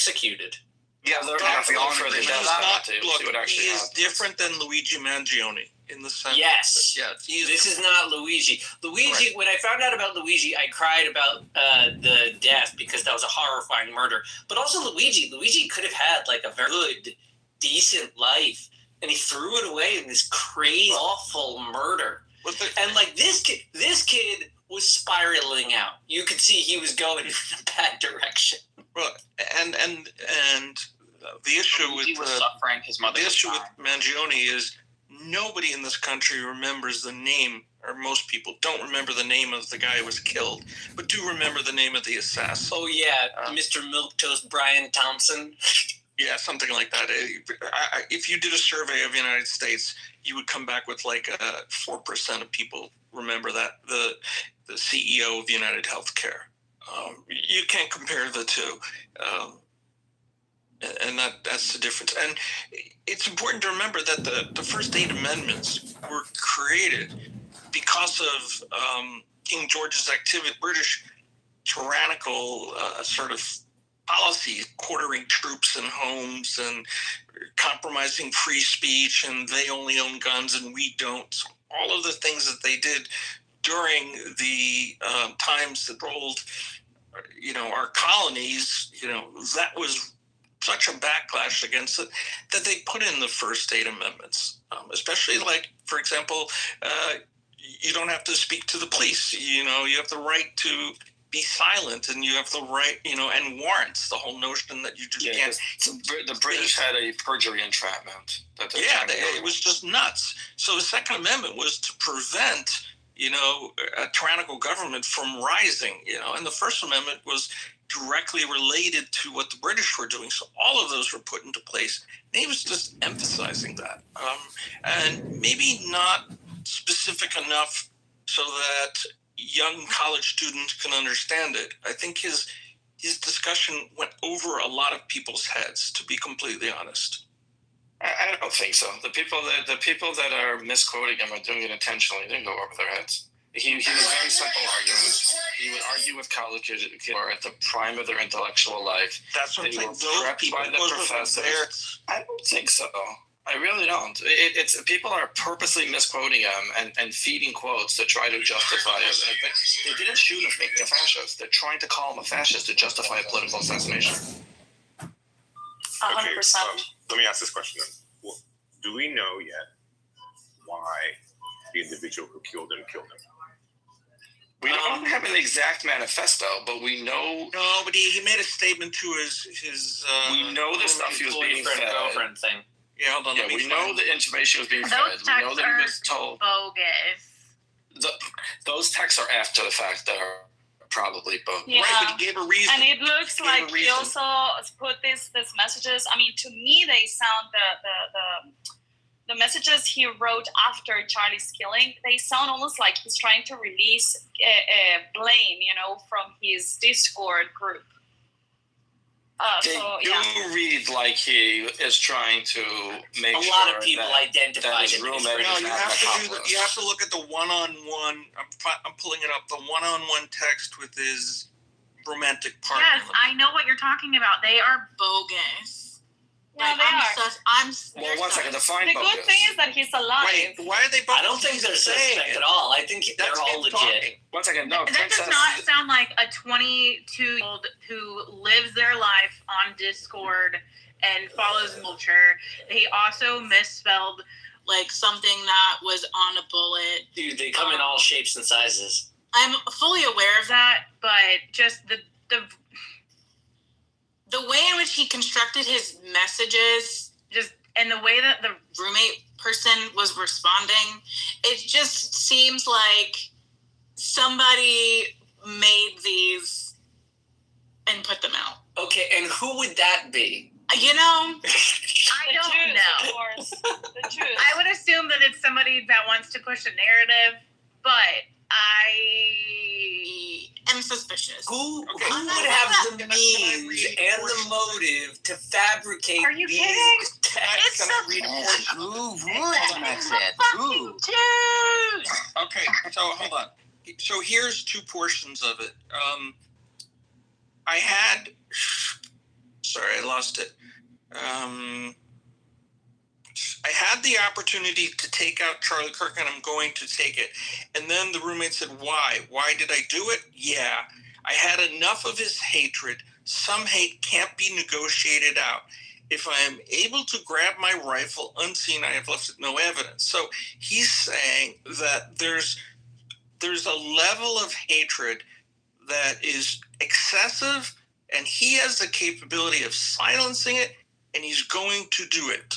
executed. Yeah, they're not the honor. He is different than Luigi Mangione in the sense. Yes. This is not Luigi. Luigi, right. When I found out about Luigi, I cried about the death because that was a horrifying murder. But also Luigi could have had like a very good, decent life, and he threw it away in this crazy, awful murder. And like this kid was spiraling out. You could see he was going in a bad direction. Well, and the issue with suffering. His mother. The issue with Mangione is nobody in this country remembers the name, or most people don't remember the name of the guy who was killed, but do remember the name of the assassin. Oh yeah, Mr. Milquetoast Brian Thompson. Yeah, something like that. If you did a survey of the United States, you would come back with like 4% of people remember that the CEO of United Healthcare. You can't compare the two. And that's the difference. And it's important to remember that the first 8 amendments were created because of King George's activity, British tyrannical sort of policies, quartering troops in homes and compromising free speech, and they only own guns and we don't. So all of the things that they did during the times that rolled, our colonies, that was such a backlash against it that they put in the first 8 amendments, especially like, for example, you don't have to speak to the police. You have the right to be silent, and you have the right, and warrants, the whole notion that you just can't. The British had a perjury entrapment. It was just nuts. So the Second Amendment was to prevent, a tyrannical government from rising, and the First Amendment was directly related to what the British were doing. So all of those were put into place. And he was just emphasizing that. And maybe not specific enough so that young college students can understand it. I think his discussion went over a lot of people's heads, to be completely honest. I don't think so. The people that are misquoting him are doing it intentionally. They didn't go over their heads. He was very simple arguments. He would argue with college kids who are at the prime of their intellectual life. That's what I'm saying. Those people, by the professors. I don't think so. I really don't. It's people are purposely misquoting him and feeding quotes to try to justify it. They didn't shoot him for making a fascist. They're trying to call him a fascist to justify a political assassination. 100%. Let me ask this question then. Do we know yet why the individual who killed him killed him? We don't have an exact manifesto, but we know. No, but he made a statement to his. We know the stuff he was being fed. Girlfriend thing. Yeah, hold on. We know the information was being fed. We know that he was told. Bogus. Those texts are after the fact that are probably bogus. Yeah. Right, but he gave a reason. And it looks like he also put these messages. I mean, to me, they sound the messages he wrote after Charlie's killing, they sound almost like he's trying to release blame, from his Discord group. They read like he is trying to make a sure lot of people identified that his roommate is you have to look at the one-on-one. I'm pulling it up. The one-on-one text with his romantic partner. Yes, I know what you're talking about. They are bogus. Yeah, they are. Well, one second. Define the bogus. good thing is that he's alive. Wait, why are they both? I don't think they're suspect at all. I think they're all legit. Talking. One second. No, that does not sound like a 22-year-old who lives their life on Discord and follows culture. He also misspelled like something that was on a bullet. Dude, they come in all shapes and sizes. I'm fully aware of that, but just the way in which he constructed his messages, and the way that the roommate person was responding, it just seems like somebody made these and put them out. Okay, and who would that be? I don't know. Of course. The truth. I would assume that it's somebody that wants to push a narrative, but I am suspicious. Who would have the means and the motive to fabricate Are you these kidding? texts? Who would? I said. Who? Okay, so hold on. So here's 2 portions of it. I had Sorry, I lost it. I had the opportunity to take out Charlie Kirk, and I'm going to take it. And then the roommate said, why? Why did I do it? Yeah, I had enough of his hatred. Some hate can't be negotiated out. If I am able to grab my rifle unseen, I have left no evidence. So he's saying that there's a level of hatred that is excessive, and he has the capability of silencing it, and he's going to do it.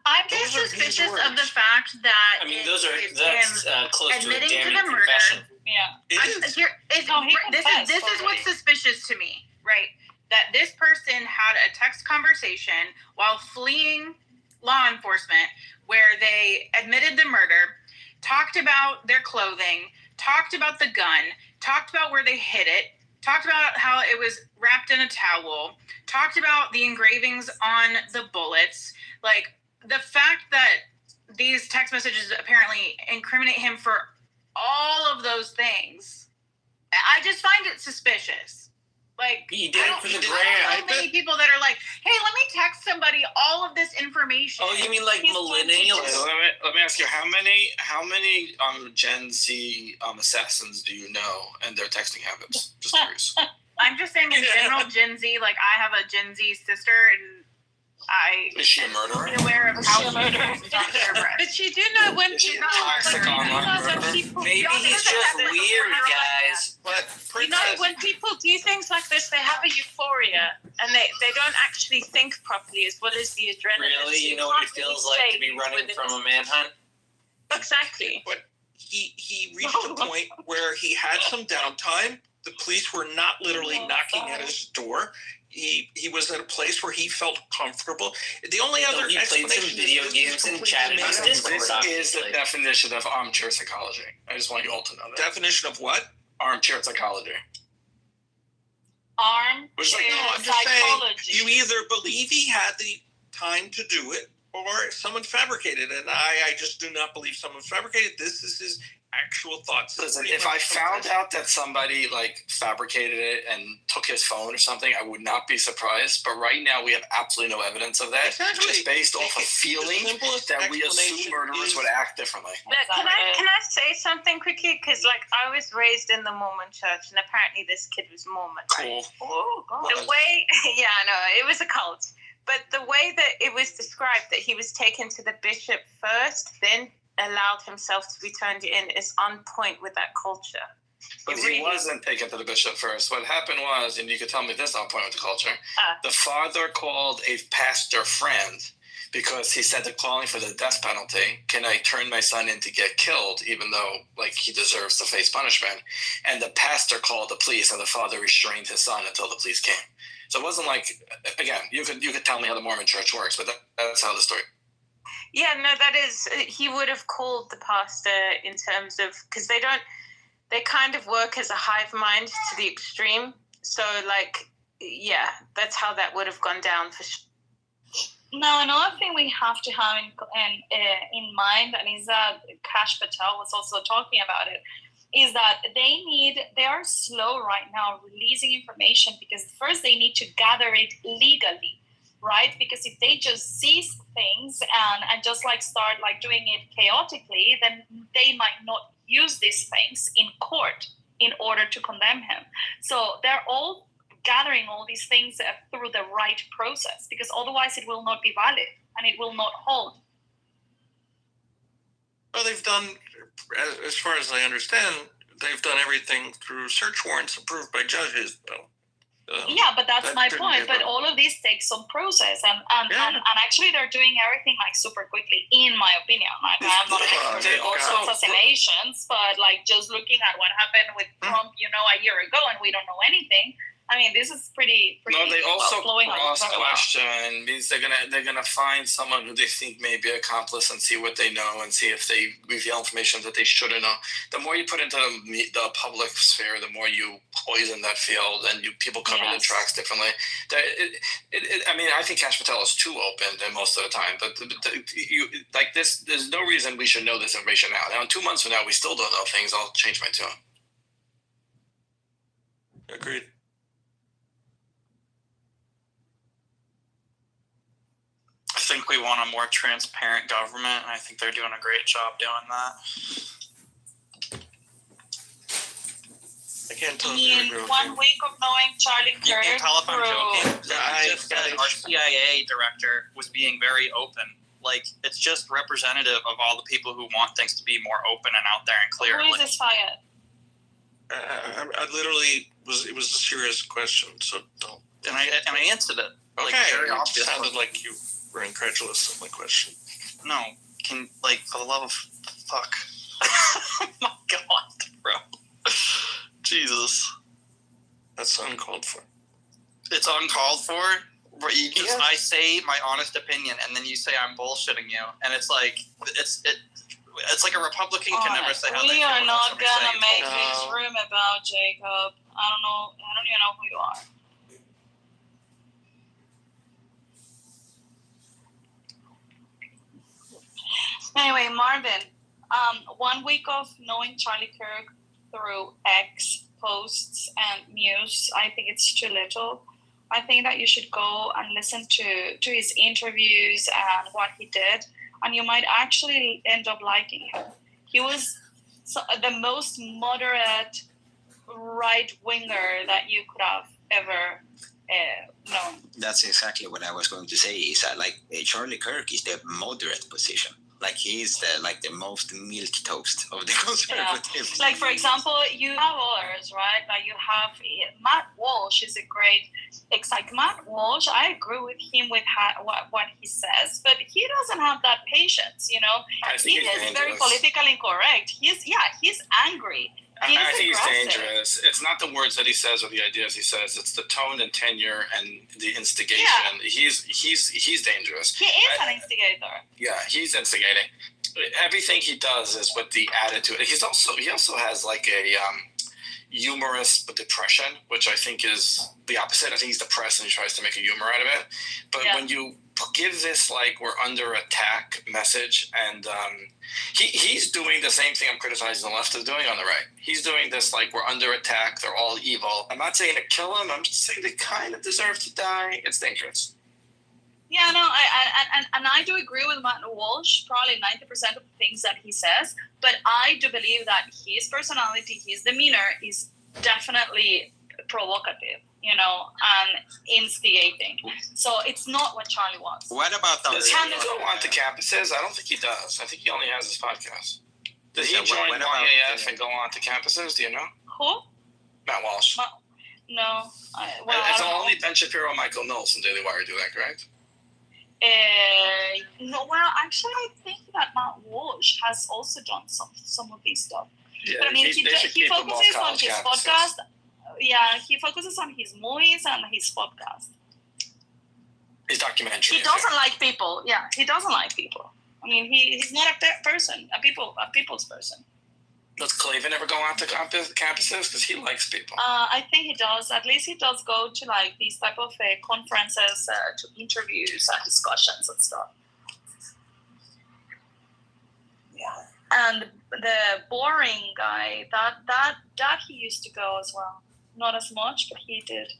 I'm just suspicious of the fact that I mean, that's close to a admitting to damning the murder. confession. Yeah. It is. This is what's suspicious to me, right? That this person had a text conversation while fleeing law enforcement where they admitted the murder, talked about their clothing, talked about the gun, talked about where they hid it, talked about how it was wrapped in a towel, talked about the engravings on the bullets. Like, the fact that these text messages apparently incriminate him for all of those things, I just find it suspicious. Like, He did it for the I gram. don't know many people that are like, hey, let me text somebody all of this information. Oh, you mean like He's millennials? Let me ask you, how many Gen Z assassins do you know and their texting habits? Just curious. I'm just saying in general, Gen Z, like I have a Gen Z sister and Is she a murderer? I'm aware of how she murderer? uses on their breath. But you do know when Is she people, toxic online murderer? Maybe he's just weird, guys. But You know, when people do things like this, they have a euphoria and they don't actually think properly as well as the adrenaline. Really? So You know what it can't really feels like to say be running within from a manhunt? Exactly. But he reached a point where he had some downtime. The police were not literally knocking at his door. He was at a place where he felt comfortable. The only other He played explanation some video is games and chatted on completely Discord. This is obviously. the definition of armchair psychology. I just want you all to know that. definition of what? Armchair psychology. Which, like, no, I'm just saying, you either believe he had the time to do it, or someone fabricated it. And I just do not believe someone fabricated. This is his actual thoughts. Listen, if I found out that somebody like fabricated it and took his phone or something, I would not be surprised. But right now, we have absolutely no evidence of that. Exactly. Just based off of The feeling simplest that we assume explanation murderers is- would act differently. But can I say something quickly? Because like I was raised in the Mormon church, and apparently this kid was Mormon. Right? Cool. Oh, God. The way, yeah, no, it was a cult. But the way that it was described, that he was taken to the bishop first, then allowed himself to be turned in, is on point with that culture. But It he really- wasn't taken to the bishop first. What happened was, and you could tell me this on point with the culture, the father called a pastor friend because he said they're calling for the death penalty. Can I turn my son in to get killed, even though like he deserves to face punishment? And the pastor called the police, and the father restrained his son until the police came. So it wasn't like, again, you could tell me how the Mormon church works, but that's how the story. Yeah, no, that is, he would have called the pastor in terms of, because they kind of work as a hive mind to the extreme. So, like, yeah, that's how that would have gone down for sure. Now, another thing we have to have in mind, and is that Kash Patel was also talking about it, is that they are slow right now releasing information because first they need to gather it legally, right? Because if they just seize things and just like start like doing it chaotically, then they might not use these things in court in order to condemn him. So they're all gathering all these things through the right process, because otherwise it will not be valid and it will not hold. Well, they've done, as far as I understand, they've done everything through search warrants approved by judges, though. Yeah, but that's that my didn't point. get But all of these take some process, and actually they're doing everything like super quickly, in my opinion. Like, I'm not They all also- assassinations, but like just looking at what happened with Trump, a year ago, and we don't know anything. I mean, this is pretty. No, they also flowing on cross very well. question means they're gonna find someone who they think may be an accomplice and see what they know and see if they reveal information that they shouldn't know. The more you put into the public sphere, the more you poison that field, and people cover the tracks differently. I think Kash Patel is too open most of the time, but like this, there's no reason we should know this information now. Now, in 2 months from now, we still don't know things. I'll change my tune. Agreed. think we want a more transparent government, and I think they're doing a great job doing that. I can't tell In 1 week of knowing Charlie You Kirk can tell if I'm joking. Yeah, Our CIA director was being very open. Like, it's just representative of all the people who want things to be more open and out there and clear. Who is Like, this fired? I literally it was a serious question, so don't. and I answered it. Like, Okay, very it obvious. sounded like you were incredulous of my question. No, for the love of fuck. Oh my god, bro. Jesus. That's uncalled for. It's uncalled for, but I say my honest opinion, and then you say I'm bullshitting you, and it's like it's like a Republican can never say how they We feel are about not somebody gonna saying make it's this room about Jacob. I don't even know who you are. Anyway, Marvin, 1 week of knowing Charlie Kirk through X posts and news, I think it's too little. I think that you should go and listen to his interviews and what he did, and you might actually end up liking him. He was the most moderate right-winger that you could have ever known. That's exactly what I was going to say. Is that Charlie Kirk is the moderate position. Like he's the most milk toast of the conservatives. Yeah. Like for example, you have others, right? Like you have Matt Walsh is a great. Like Matt Walsh, I agree with him with what he says, but he doesn't have that patience. You know, he is very politically incorrect. He's angry. I think he's dangerous. It's not the words that he says or the ideas he says. It's the tone and tenure and the instigation. Yeah. He's dangerous. He is an instigator. Yeah, he's instigating. Everything he does is with the attitude. He also has like a humorous depression, which I think is the opposite. I think he's depressed and he tries to make a humor out of it. But when you give this we're under attack message, and he's doing the same thing I'm criticizing the left is doing on the right. He's doing this we're under attack, they're all evil. I'm not saying to kill him, I'm just saying they kind of deserve to die. It's dangerous. Yeah, no, I do agree with Matt Walsh, probably 90% of the things that he says, but I do believe that his personality, his demeanor is definitely provocative, and instigating. So it's not what Charlie wants. What about does he go on to campuses? I don't think he does. I think he only has his podcast. Does he join YAF and go on to campuses? Do you know? Who? Matt Walsh. No. It's only Ben Shapiro and Michael Knowles from Daily Wire do that, correct? No, well, actually, I think that Matt Walsh has also done some of these stuff. Yeah, but I mean, he focuses on his podcast. Yeah, he focuses on his movies and his podcast. His documentary. He doesn't like people. Yeah, he doesn't like people. I mean, he's not a person, a people's person. Does Clavin ever go on to campuses? Because he likes people. I think he does. At least he does go to these type of conferences, to interviews and discussions and stuff. Yeah. And the boring guy, that he used to go as well. Not as much, but he did.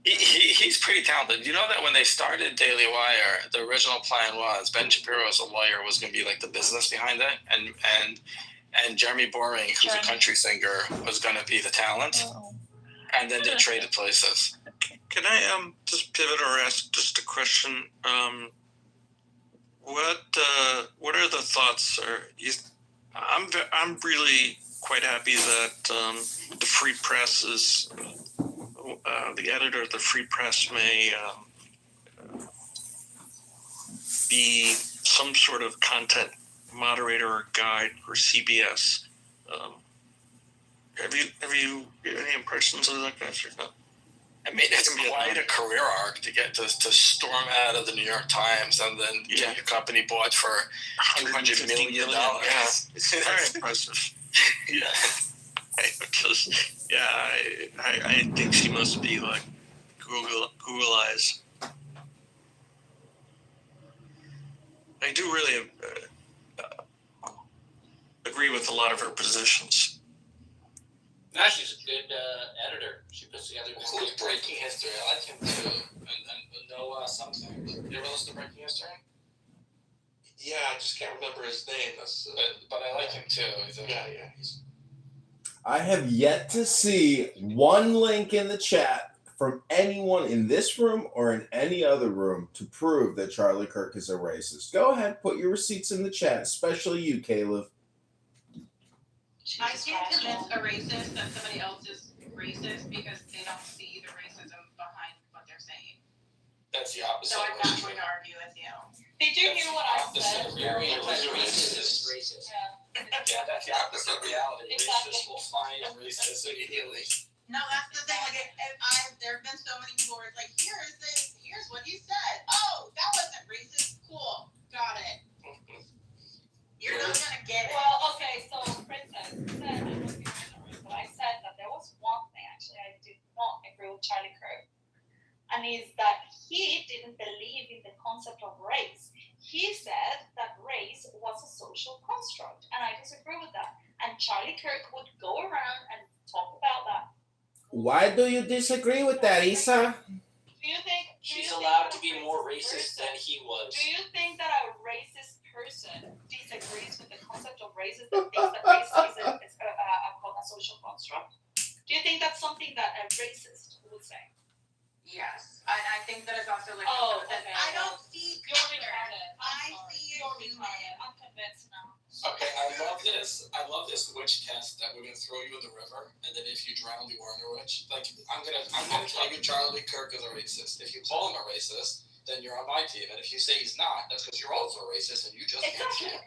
He's pretty talented. You know that when they started Daily Wire, the original plan was Ben Shapiro as a lawyer was going to be the business behind it, and Jeremy Boring, who's a country singer, was going to be the talent. Uh-oh. And then they traded places. Can I just pivot or ask just a question? What are the thoughts? I'm really quite happy that the Free Press is the editor of the Free Press may be some sort of content moderator or guide for CBS. Have you any impressions of that guy or not? I mean, it's quite a career arc to get to storm out of the New York Times and then get your company bought for $200 million. Yeah, it's very impressive. Yeah, I think she must be Google eyes. I do really agree with a lot of her positions. No, she's a good editor. She puts together good things. Breaking History? I like him too. And Noah something. You ever listen to Breaking History? just can't remember his name. That's but I like him too. I have yet to see one link in the chat from anyone in this room or in any other room to prove that Charlie Kirk is a racist. Go ahead, put your receipts in the chat, especially you, Caleb. I can't convince a racist that somebody else is racist because they don't see the racism behind what they're saying. That's the opposite. So I'm not going to argue with you. Did you hear what I said? Very racist is racist. Yeah, that's the opposite of reality. Exactly. Racist will find racist immediately. No, that's the thing. Like, there have been so many people where it's like, here's what he said. Oh, that wasn't racist. Cool, got it. You're not gonna get it. Well, okay, so Princess said, but I said that there was one thing actually I did not agree with Charlie Kirk, and is that he didn't believe in the concept of race. He said that race was a social construct, and I disagree with that. And Charlie Kirk would go around and talk about that. Why do you disagree with that, Isa? Do you think She's allowed to be more racist than he was. Do you think that a racist person disagrees with the concept of racism and thinks that racism is a social construct? Do you think that's something that a racist would say? Yes, I think that it's also like. Oh, okay. I don't see You're color. retarded. I see You're a human. retarded. I'm convinced now. Okay, I love this. I love this witch test that we're gonna throw you in the river, and then if you drown, you weren't a witch. Like I'm gonna tell you Charlie Kirk is a racist. If you call him a racist, then you're on my team, and if you say he's not, that's because you're also a racist, and you just can't see it.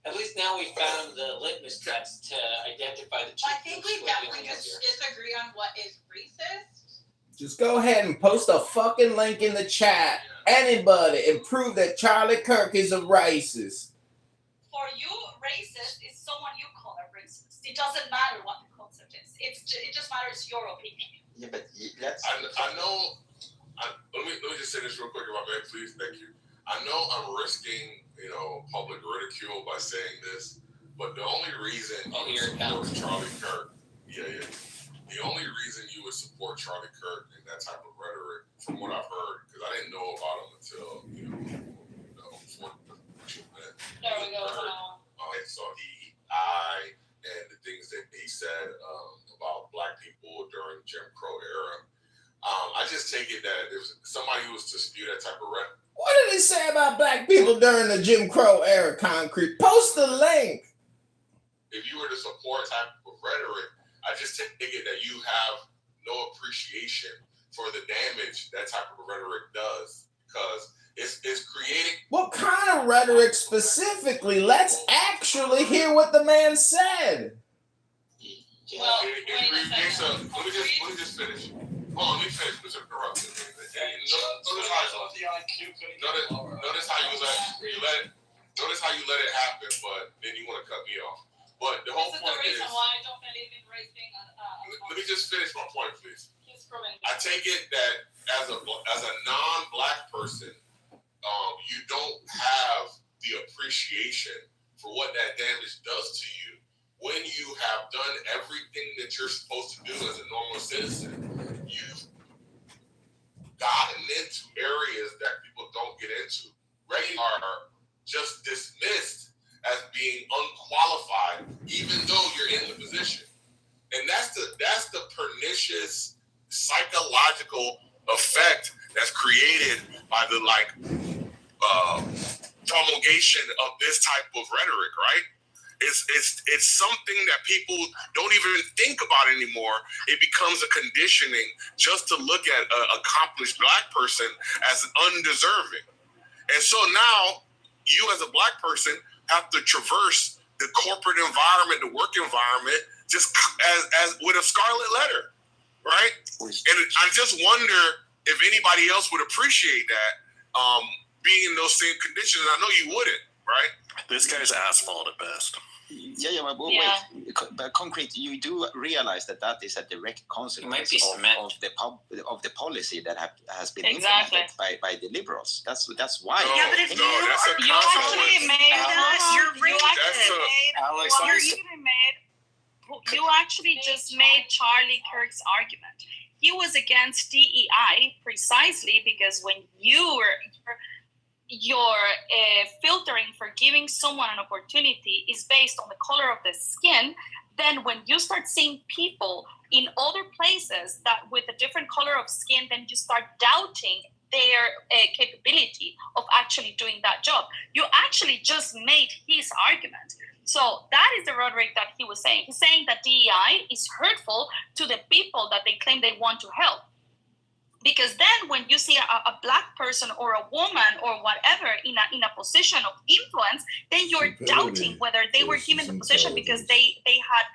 At least now we found the litmus test to identify the two. I think we definitely just disagree on what is racist. Just go ahead and post a fucking link in the chat, anybody, and prove that Charlie Kirk is a racist. For you, racist is someone you call a racist. It doesn't matter what the concept is. It just matters your opinion. Yeah, but let's. I know. Let me just say this real quick, if I may, please. Thank you. I know I'm risking, public ridicule by saying this, but the only reason you would support Charlie Kirk, the only reason you would support Charlie Kirk in that type of rhetoric, from what I've heard, because I didn't know about him until before There we go. I saw DEI and the things that he said about Black people during Jim Crow era. I just take it that if somebody who was to spew that type of rhetoric. What did he say about Black people during the Jim Crow era, Concrete? Post the link. If you were to support type of rhetoric, I just take it that you have no appreciation for the damage that type of rhetoric does, because it's creating. What kind of rhetoric specifically? Let's actually hear what the man said. Well, let me just finish. Hold on, let me finish. Mr. Corruption. Notice how you let it happen, but then you want to cut me off. But the whole point is. This is the reason why I don't believe in racing. Let me just finish my point, please. I take it that as a non-Black person, you don't have the appreciation for what that damage does to you when you have done everything that you're supposed to do as a normal citizen. You've gotten into areas that people don't get into. Are just dismissed as being unqualified, even though you're in the position. And that's the pernicious psychological effect that's created by the promulgation of this type of rhetoric, right? It's something that people don't even think about anymore. It becomes a conditioning just to look at an accomplished Black person as undeserving. And so now you as a Black person have to traverse the corporate environment, the work environment, just as with a scarlet letter, right? And I just wonder if anybody else would appreciate that, being in those same conditions. I know you wouldn't, right? This guy's asphalt at best. But Concrete, you do realize that is a direct consequence of the policy that has been implemented by the liberals. That's why. Yeah, but if you actually made that, you actually just made Charlie Kirk's argument. He was against DEI precisely because when you were your filtering for giving someone an opportunity is based on the color of the skin, then when you start seeing people in other places that with a different color of skin, then you start doubting their capability of actually doing that job. You actually just made his argument. So that is the rhetoric that he was saying. He's saying that DEI is hurtful to the people that they claim they want to help. Because then when you see a black person or a woman or whatever in a position of influence, then you're doubting whether they were given the position because they had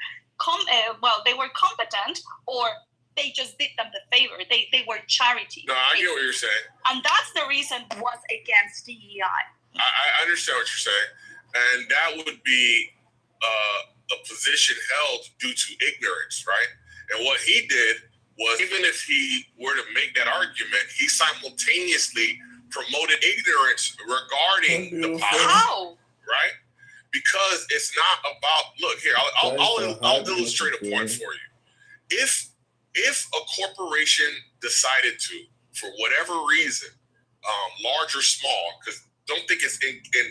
they were competent, or they just did them the favor. They were charity. No, I get what you're saying. And that's the reason was against DEI. I understand what you're saying. And that would be a position held due to ignorance, right? And what he did was, even if he were to make that argument, he simultaneously promoted ignorance regarding the policy. How? Right? Because it's not about, look here, I'll illustrate a point for you. If a corporation decided to, for whatever reason, large or small, because don't think it's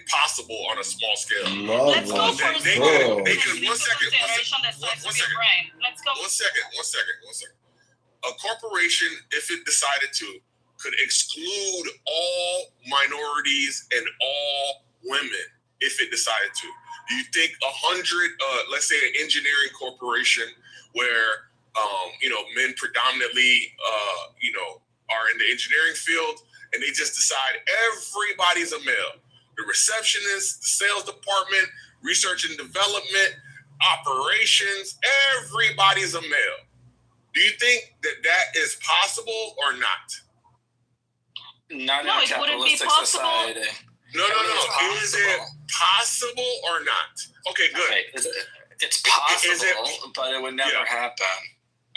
impossible on a small scale. Let's go for a they can, one second. Let's go. A corporation, if it decided to, could exclude all minorities and all women if it decided to. Do you think 100, let's say an engineering corporation where, men predominantly, are in the engineering field, and they just decide everybody's a male? The receptionist, the sales department, research and development, operations, everybody's a male. Do you think that is possible or not? Not in a capitalistic society. No. Is it possible or not? Okay, good. Okay. It's possible, but it would never happen.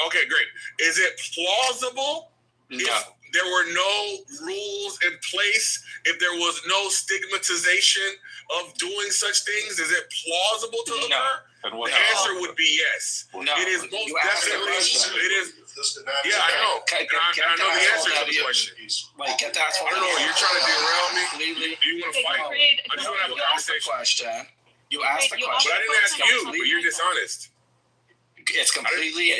Okay, great. Is it plausible if there were no rules in place, if there was no stigmatization of doing such things? Is it plausible to occur? The answer would be yes. No. It is most definitely. It is. Yeah, I know. I know the answer to the question. Wait, get that. I don't know. You're trying to derail me. You want to fight? I just want to have a conversation. You asked the question. But I didn't ask you. But you're dishonest. It's completely,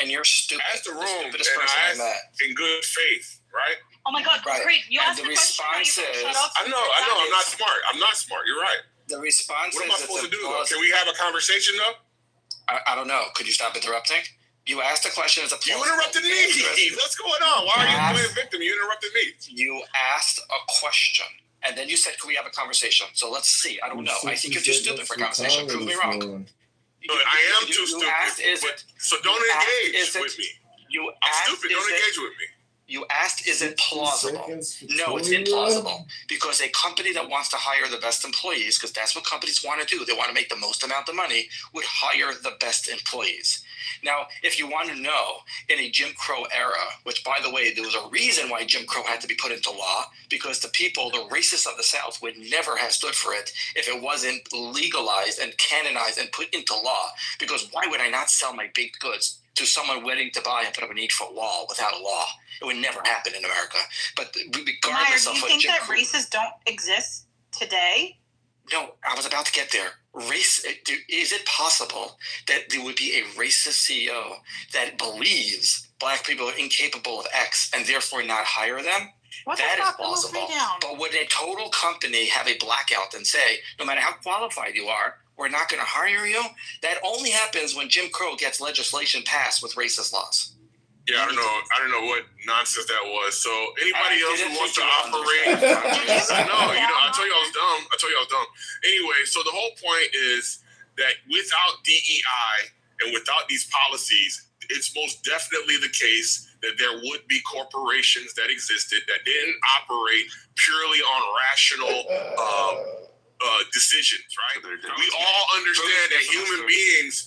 and you're stupid. I asked the room, and I asked in good faith, right? Oh my God, great. You asked the question. I know. I'm not smart. You're right. The response what am I supposed to do, though? Can we have a conversation, though? I don't know. Could you stop interrupting? You asked the question as a You interrupted me. What's going on? Why are you playing victim? You interrupted me. You asked a question, and then you said, can we have a conversation? So let's see. I don't know. I think you're too stupid for a conversation. Prove me wrong. I am too stupid. So don't engage with me. I'm stupid. Don't engage with me. You asked, is it plausible? No, it's implausible, because a company that wants to hire the best employees, because that's what companies want to do, they want to make the most amount of money, would hire the best employees. Now, if you want to know, in a Jim Crow era, which, by the way, there was a reason why Jim Crow had to be put into law, because the people, the racists of the South, would never have stood for it if it wasn't legalized and canonized and put into law. Because why would I not sell my baked goods to someone willing to buy and put up an 8-foot wall without a law? It would never happen in America. But regardless of what do you think that races don't exist today? No, I was about to get there. Is it possible that there would be a racist CEO that believes black people are incapable of X and therefore not hire them? That is plausible. But would a total company have a blackout and say, no matter how qualified you are, we're not going to hire you? That only happens when Jim Crow gets legislation passed with racist laws. Yeah, I don't know what nonsense that was. So anybody else who wants to operate, I know, I told you I was dumb. Anyway, so the whole point is that without DEI and without these policies, it's most definitely the case that there would be corporations that existed that didn't operate purely on rational decisions, right? We all understand that human beings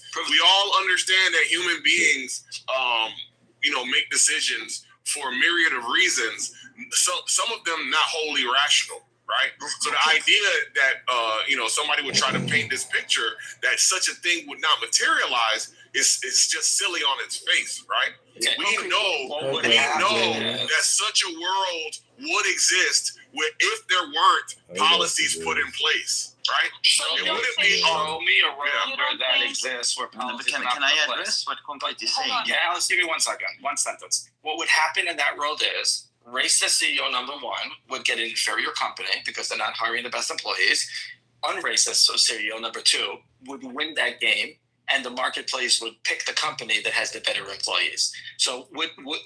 make decisions for a myriad of reasons. So some of them not wholly rational, right? So the idea that somebody would try to paint this picture that such a thing would not materialize is just silly on its face, right? We know that such a world would exist if there weren't policies put in place, right? It wouldn't be Show me a room You where don't that think- exists where But policies can are not I put in place. address what Concrete is Hold saying? on. Yeah, Alex, give me 1 second. One sentence. What would happen in that world is racist CEO number one would get an inferior company because they're not hiring the best employees. Unracist CEO number two would win that game, and the marketplace would pick the company that has the better employees. So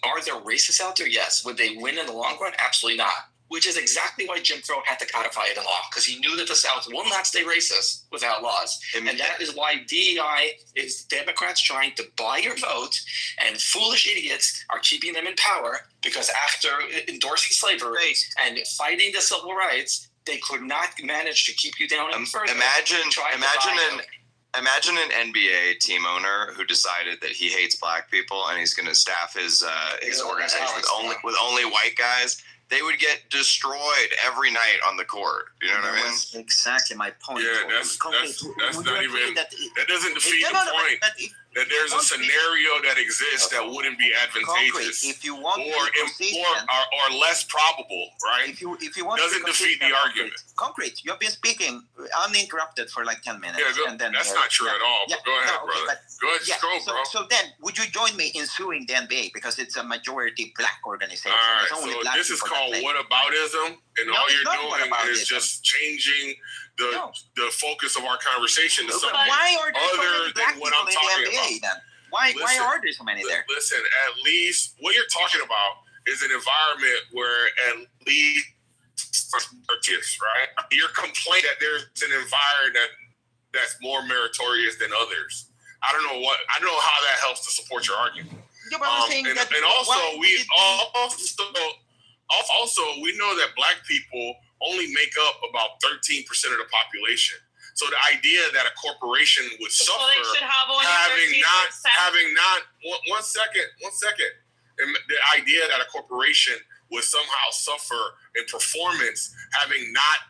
are there racists out there? Yes. Would they win in the long run? Absolutely not. Which is exactly why Jim Crow had to codify it in law, because he knew that the South will not stay racist without laws. And that is why DEI is Democrats trying to buy your vote, and foolish idiots are keeping them in power because after endorsing slavery and fighting the civil rights, they could not manage to keep you down further. Imagine an NBA team owner who decided that he hates black people and he's going to staff his organization with only white guys. They would get destroyed every night on the court. You know what I mean? That's exactly my point. Yeah, that's not even that doesn't defeat the point that there's a scenario that exists that wouldn't be advantageous If you want or less probable, right? If you want doesn't defeat the argument. Concrete, you've been speaking uninterrupted for like 10 minutes. Yeah, and then that's not true at all. But go ahead, brother. Go ahead, just go, bro. So then, would you join me in suing the NBA because it's a majority black organization? All right, so this is called whataboutism, and all you're doing is just changing the focus of our conversation to something other than what I'm talking about. Then? Why are there so many there? Listen, at least what you're talking about is an environment where at least right? You're complaining that there's an environment that's more meritorious than others. I don't know how that helps to support your argument. Yeah, but I'm saying and also we know that black people only make up about 13% of the population. So the idea that a corporation would suffer having not one second. And the idea that a corporation would somehow suffer in performance having not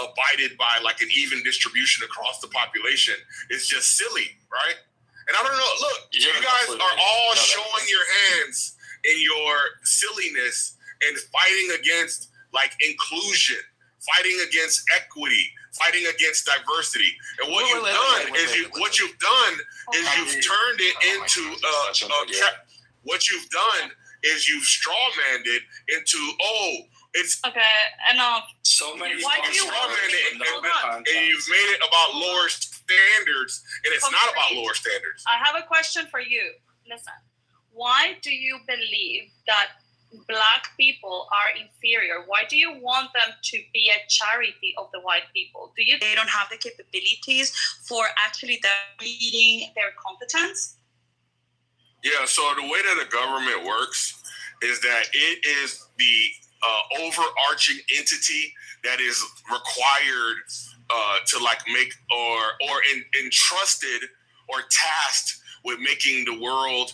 abided by like an even distribution across the population is just silly, right? And I don't know. Look, you guys are all showing your hands in your silliness and fighting against like inclusion, fighting against equity, fighting against diversity. And what you've done is you've turned it into what you've done is you've strawmanned it into it's enough. So many Why do you and you've made it about lower standards, and it's not about lower standards. I have a question for you. Listen, why do you believe that black people are inferior? Why do you want them to be a charity of the white people? Do you they don't have the capabilities for actually meeting their competence? Yeah, so the way that the government works is that it is the overarching entity that is required to like make or entrusted or tasked with making the world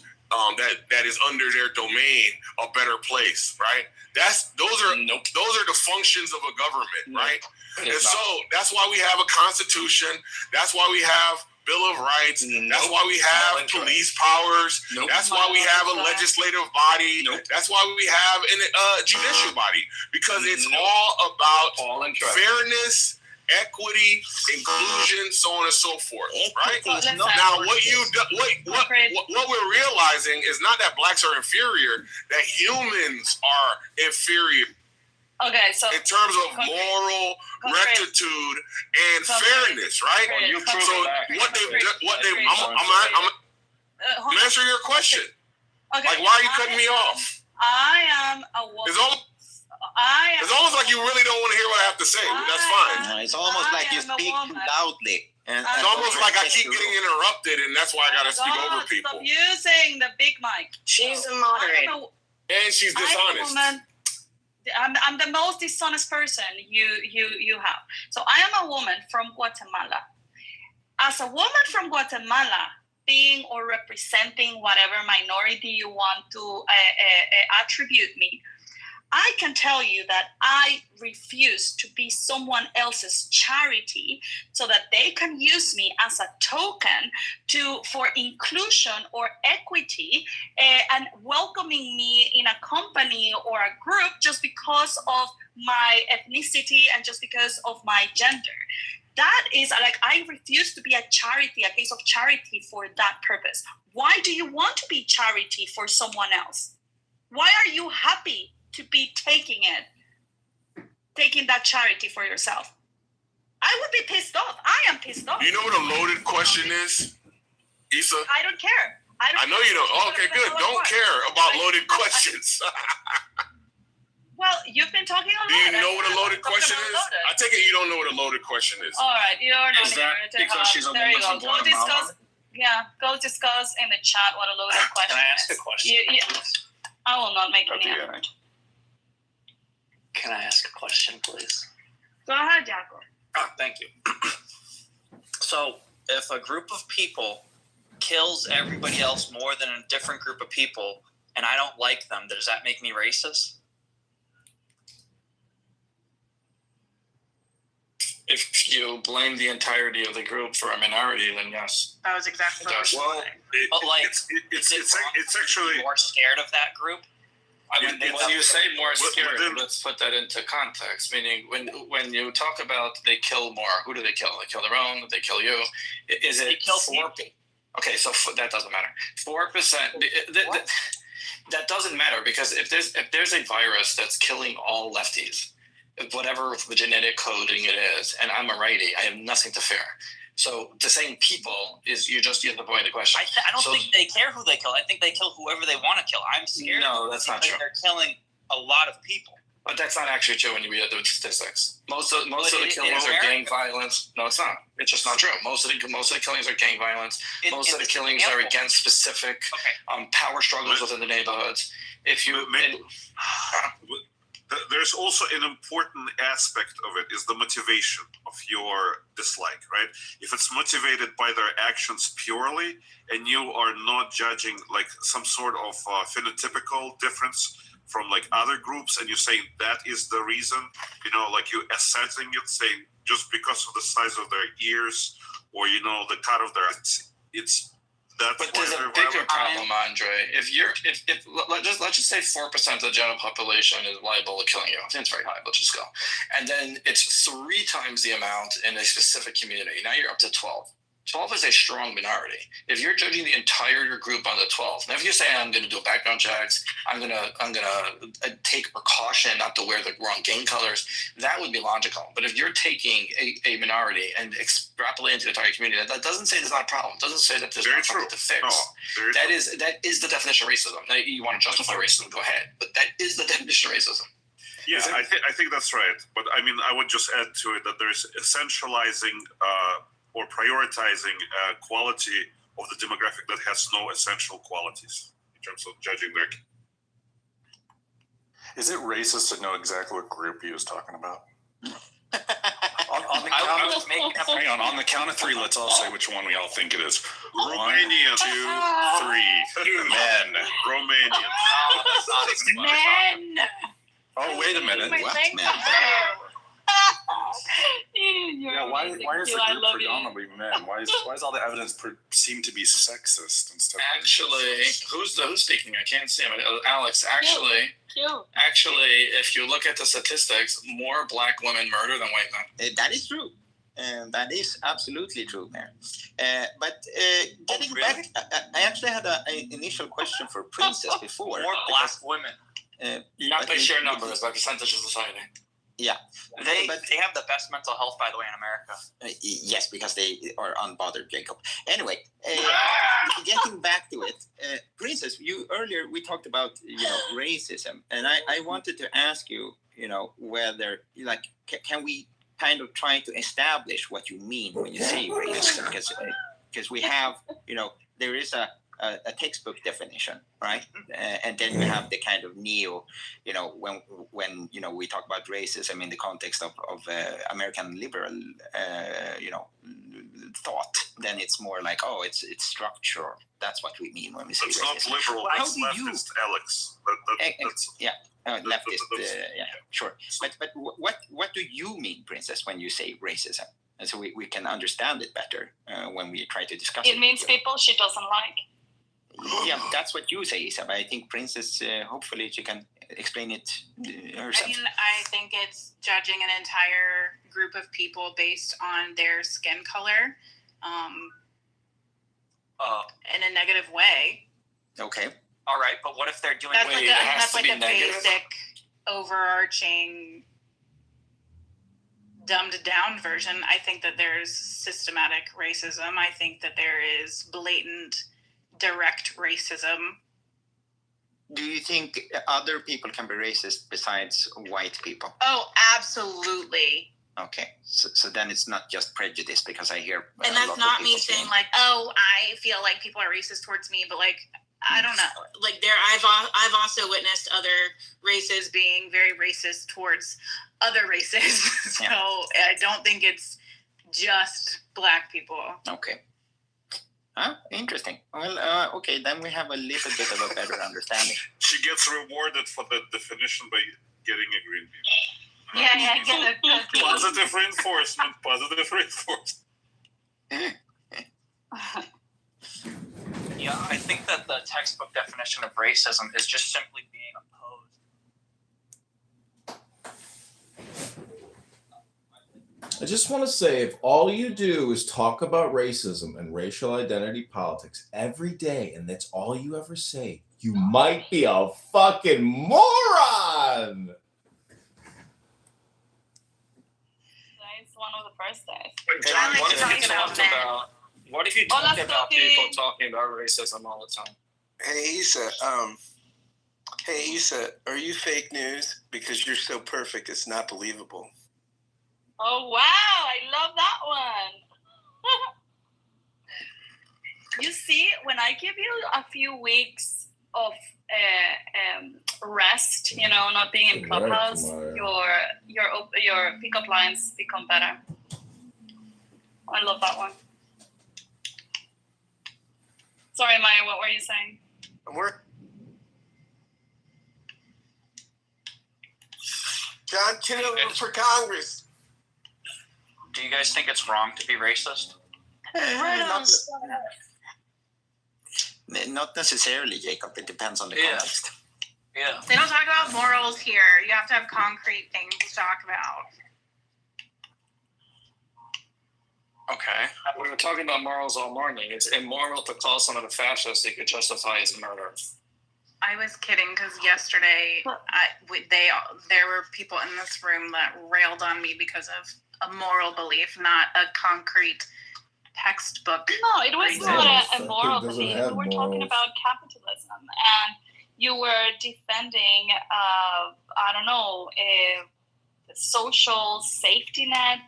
that is under their domain a better place, right? Those are the functions of a government, right? And so that's why we have a constitution. That's why we have Bill of Rights. That's why we have police powers. That's why we have a legislative body. That's why we have a judicial body, because it's all about fairness, equity, inclusion, so on and so forth, right? Now, what we're realizing is not that blacks are inferior, that humans are inferior. Okay, so in terms of moral rectitude and fairness, right? I'm answering your question. Okay, like, why are you cutting me off? I am a woman. It's almost like you really don't want to hear what I have to say. But that's fine. No, it's almost like you speak too loudly. It's almost like I keep getting interrupted, and that's why I got to speak over people. Stop using the big mic. She's a moderator. And she's dishonest. I'm the most dishonest person you have. So I am a woman from Guatemala. As a woman from Guatemala, being or representing whatever minority you want to attribute me, I can tell you that I refuse to be someone else's charity so that they can use me as a token for inclusion or equity and welcoming me in a company or a group just because of my ethnicity and just because of my gender. That is like, I refuse to be a case of charity for that purpose. Why do you want to be charity for someone else? Why are you happy to be taking that charity for yourself? I would be pissed off. I am pissed off. You know what a loaded question is, Issa? I don't care. I know you don't. Oh, okay, good. Don't care about loaded questions. Well, you've been talking a lot. Do you know what a loaded question is? I take it you don't know what a loaded question is. All right, you're not Is that because she's a there you woman go. from Guatemala? Go discuss in the chat what a loaded question Can I ask is. a question? I will not make any effort. Can I ask a question, please? Go ahead, Jacob. Thank you. So, if a group of people kills everybody else more than a different group of people, and I don't like them, does that make me racist? If you blame the entirety of the group for a minority, then yes. That was exactly what I was Well, it's actually more scared of that group. When you say more scared, let's put that into context. Meaning, when you talk about they kill more, who do they kill? They kill their own. They kill you. Is it 4? Okay, so that doesn't matter. 4%. That doesn't matter because if there's a virus that's killing all lefties, whatever the genetic coding it is, and I'm a righty, I have nothing to fear. So the same people is you're the point of the question. I don't think they care who they kill. I think they kill whoever they want to kill. I'm scared. No, that's not true. They're killing a lot of people. But that's not actually true when you read the statistics. Most of the killings are gang violence. No, it's not. It's just not true. Most of the killings are gang violence. Most of the killings are against specific power struggles within the neighborhoods. There's also an important aspect of it is the motivation of your dislike, right? If it's motivated by their actions purely and you are not judging like some sort of phenotypical difference from like other groups and you're saying that is the reason, like you assenting it, saying just because of the size of their ears or, the cut of their, but there's a bigger problem, Andre. Let's just say 4% of the general population is liable to killing you. I think it's very high. Let's just go, and then it's 3 times the amount in a specific community. Now you're up to 12. 12 is a strong minority. If you're judging the entire group on the 12, now if you say I'm going to do background checks, I'm going to take precaution not to wear the wrong gang colors, that would be logical. But if you're taking a minority and extrapolating to the entire community, that doesn't say there's not a problem. It doesn't say that there's not something to fix. No, that is the definition of racism. Now, you want to justify racism, go ahead. But that is the definition of racism. Yeah, I think that's right. But I mean, I would just add to it that there's essentializing or prioritizing quality of the demographic that has no essential qualities in terms of judging their. Is it racist to know exactly what group he was talking about? On the count of 3, let's all say which one we all think it is. Romanian. 2, 3. Men. Romanian. Men. Oh, wait a minute. What? Why is the group predominantly men? Why is all the evidence seem to be sexist instead? Actually, who's speaking? I can't see him. Alex. Actually, if you look at the statistics, more black women murder than white men. That is true. That is absolutely true, Mayor. But getting back, I actually had an initial question for Princess before. More black women. Not by sheer numbers, by percentage of society. Yeah. They have the best mental health, by the way, in America. Yes, because they are unbothered, Jacob. Anyway, getting back to it, Princess, earlier we talked about racism, and I wanted to ask you, whether can we kind of try to establish what you mean when you say racism, because we have there is a textbook definition, right? And then you have the kind of when we talk about racism in the context of American liberal thought, then it's more like, it's structure. That's what we mean when we say it's racism. not liberal. That's leftist, Alex. Yeah. leftist. Sure. But what do you mean, Princess, when you say racism? And so we can understand it better when we try to discuss it. It means people she doesn't like. Yeah, that's what you say, Isa. But I think Princess, hopefully she can explain it herself. I mean, I think it's judging an entire group of people based on their skin color in a negative way. Okay. All right, but what if they're doing... That's like a basic, overarching, dumbed down version. I think that there's systematic racism. I think that there is blatant, direct racism. Do you think other people can be racist besides white people? Oh, absolutely. Okay, so then it's not just prejudice, because I hear... And that's not me saying like, oh, I feel like people are racist towards me, but like, I don't know. Like I've also witnessed other races being very racist towards other races. So I don't think it's just Black people. Okay. Interesting. Well, okay, then we have a little bit of a better understanding. She gets rewarded for the definition by getting a green bean. Yeah, I get it. Positive reinforcement. Yeah, I think that the textbook definition of racism is just simply being opposed. I just want to say, if all you do is talk about racism and racial identity politics every day, and that's all you ever say, you might be a fucking moron. It's one of the first days. John, what if you talk about people talking about racism all the time? Hey, Issa, are you fake news? Because you're so perfect, it's not believable. Oh, wow. I love that one. You see, when I give you a few weeks of rest, not being in Clubhouse, your pickup lines become better. I love that one. Sorry, Maya, what were you saying? John Kitover for Congress. Do you guys think it's wrong to be racist? Not necessarily, Jacob. It depends on the context. Yeah. They don't talk about morals here. You have to have concrete things to talk about. Okay. We were talking about morals all morning. It's immoral to call someone a fascist. He could justify his murder. I was kidding because yesterday there were people in this room that railed on me because of a moral belief, not a concrete textbook. No, it was not a moral belief. We were talking about capitalism, and you were defending, a social safety net.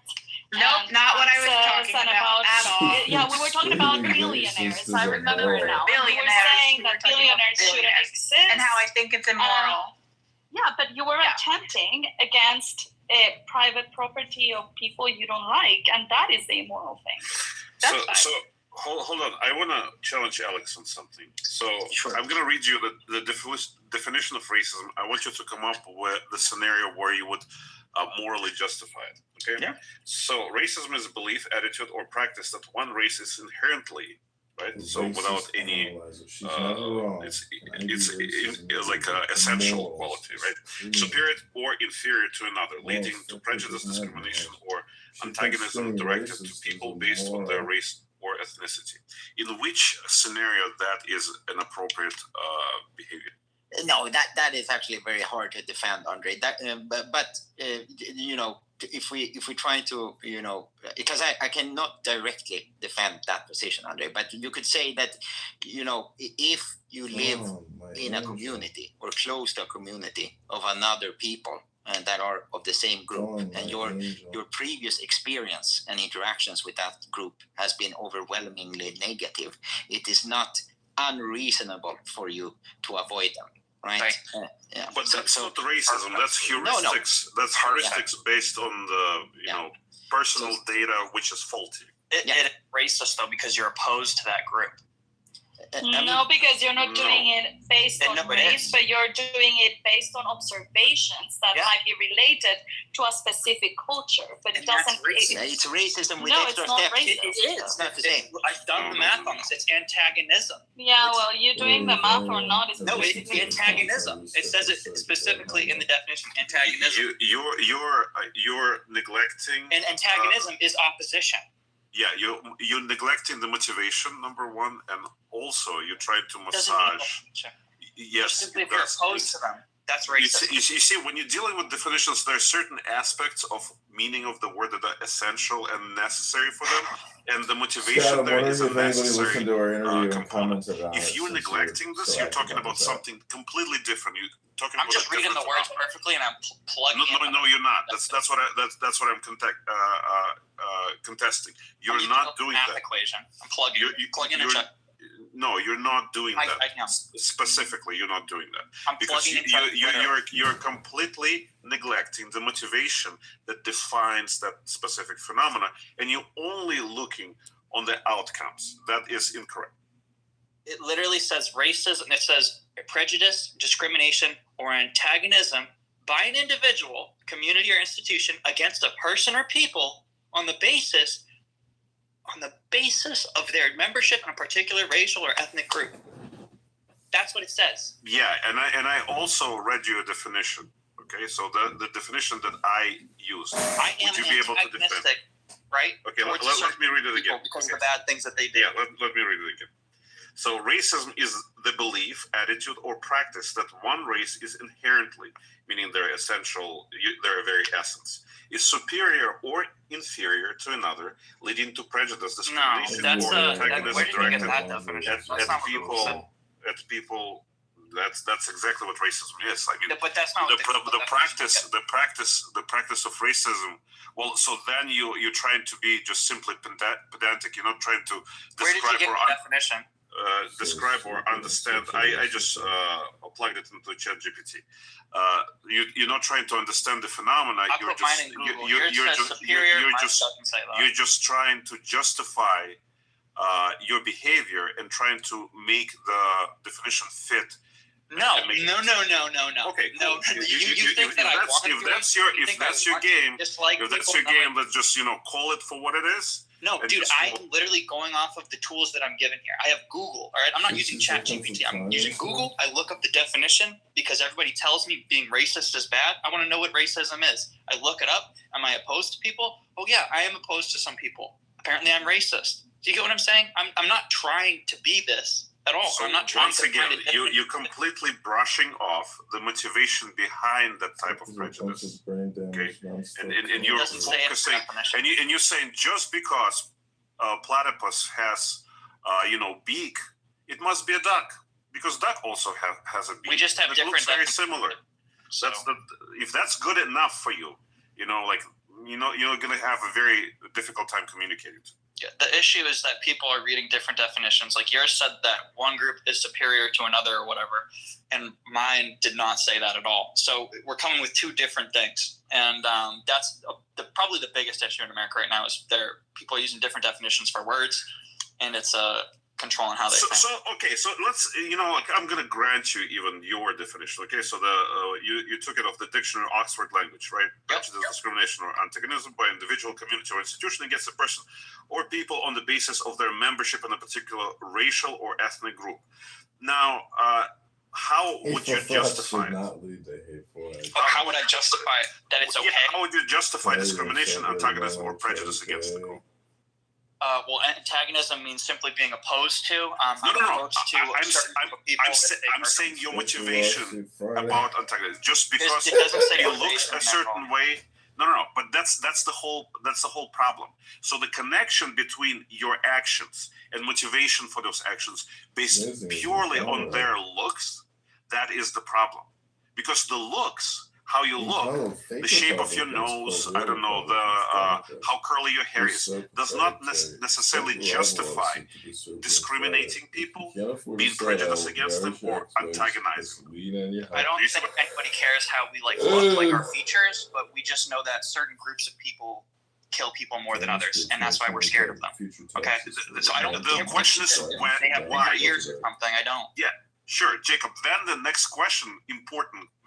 Nope, not what I was talking about at all. Yeah, we were talking about billionaires. I remember it now. Billionaires. We were saying that billionaires shouldn't exist. And how I think it's immoral. Yeah, but you were attempting against private property of people you don't like, and that is the immoral thing. So hold on. I want to challenge Alex on something. So I'm going to read you the definition of racism. I want you to come up with the scenario where you would morally justify it. Okay. Yeah. So racism is a belief, attitude, or practice that one race is inherently right. So without any, it's like an essential quality, right? Superior or inferior to another, leading to prejudice, discrimination, or antagonism directed to people based on their race or ethnicity. In which scenario that is an appropriate behavior? No, that is actually very hard to defend, Andre. But if we try to, because I cannot directly defend that position, Andre. But you could say that, if you live in a community or close to a community of another people that are of the same group, and your previous experience and interactions with that group has been overwhelmingly negative, it is not unreasonable for you to avoid them. Right. But that's not racism. That's heuristics. No. That's heuristics based on the personal data, which is faulty. It is racist though because you're opposed to that group. No, because you're not doing it based on race, but you're doing it based on observations that might be related to a specific culture. But it doesn't. It's racism with No, extra it's not steps. racist. It is. It's not the same. I've done the math on this. It's antagonism. Yeah, well, you're doing the math or not is No, it's antagonism. It says it specifically in the definition. Antagonism. You're neglecting. And antagonism is opposition. Yeah, you're neglecting the motivation, number one, and also you're trying to Doesn't mean massage. opposition. Yes, Simply if you're opposed to them, that's racist. You see, when you're dealing with definitions, there are certain aspects of meaning of the word that are essential and necessary for them, and the motivation Scott, I'm there wondering is if a anybody necessary listened to our interview and component. commented on it. If you're since neglecting this, so you're active talking about that. something completely different. You're talking I'm about just reading the different words perfectly, and I'm plugging in. No, you're not. That's what I'm contesting. You're not doing that. Equation. I'm plugging. Plugging in. No, you're not doing that. I am. Specifically, you're not doing that. I'm because plugging you're completely neglecting the motivation that defines that specific phenomena, and you're only looking on the outcomes. That is incorrect. It literally says racism. It says prejudice, discrimination, or antagonism by an individual, community, or institution against a person or people on the basis of their membership in a particular racial or ethnic group. That's what it says. Yeah, and I also read you a definition. Okay, so the definition that I used. I am would you be able to defend? Right? Okay, let me read it again. Because of the bad things that they do. Yeah, let me read it again. So racism is the belief, attitude, or practice that one race is inherently, meaning their essential, their very essence, is superior or inferior to another, leading to prejudice, discrimination, or antagonism directed at people. That's exactly what racism is. I mean, but that's not the practice of racism. Well, so then you're trying to be just simply pedantic. You're not trying to definition? Describe or understand. I just plugged it into ChatGPT. You're not trying to understand the phenomena. You're just trying to justify your behavior and trying to make the definition fit. No. Okay, cool. If that's your game, let's just call it for what it is. No, dude, I'm literally going off of the tools that I'm given here. I have Google, all right? I'm not using ChatGPT. I'm using Google. I look up the definition because everybody tells me being racist is bad. I want to know what racism is. I look it up. Am I opposed to people? Oh, yeah, I am opposed to some people. Apparently, I'm racist. Do you get what I'm saying? I'm not trying to be this at all. So I'm not trying once again, you're completely brushing off the motivation behind that type of prejudice. Okay, and you're focusing, and you're saying just because platypus has beak, it must be a duck because duck also has a beak. We just have different. Looks very similar. So if that's good enough for you, you're going to have a very difficult time communicating. Yeah, the issue is that people are reading different definitions. Like yours said that one group is superior to another or whatever, and mine did not say that at all. So we're coming with two different things, and that's probably the biggest issue in America right now is people are using different definitions for words, and it's controlling how they think. So let's I'm going to grant you even your definition. Okay, so you took it off the dictionary Oxford language, right? Prejudice, discrimination, or antagonism by individual, community, or institution against a person or people on the basis of their membership in a particular racial or ethnic group. Now, how would you justify it? How would I justify that it's okay? How would you justify discrimination, antagonism, or prejudice against the group? Well, antagonism means simply being opposed to. No. I'm saying your motivation about antagonism. Just because you look a certain way. No. But that's the whole problem. So the connection between your actions and motivation for those actions, based purely on their looks, that is the problem. Because the looks. How you look, the shape of your nose, I don't know, how curly your hair is, does not necessarily justify discriminating people, being prejudiced against them, or antagonizing them. I don't think anybody cares how we look like our features, but we just know that certain groups of people kill people more than others, and that's why we're scared of them. Okay, so I don't. The question is when, they have why? years or something. I don't. Yeah, sure, Jacob. Then the next question,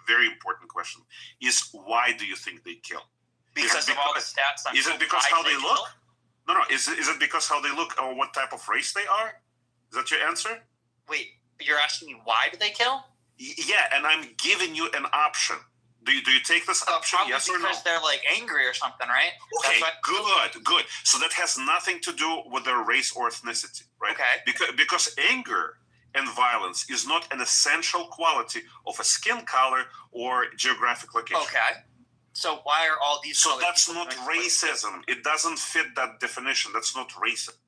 very important question, is why do you think they kill? Because of all the stats. Is it because how they look? No. Is it because how they look or what type of race they are? Is that your answer? Wait, you're asking me why do they kill? Yeah, and I'm giving you an option. Do you take this option? Yes or no? Because they're like angry or something, right? Okay, good. So that has nothing to do with their race or ethnicity, right? Okay. Because anger and violence is not an essential quality of a skin color or geographic location. Okay. So why are all these? So that's not racism. It doesn't fit that definition. That's not racism.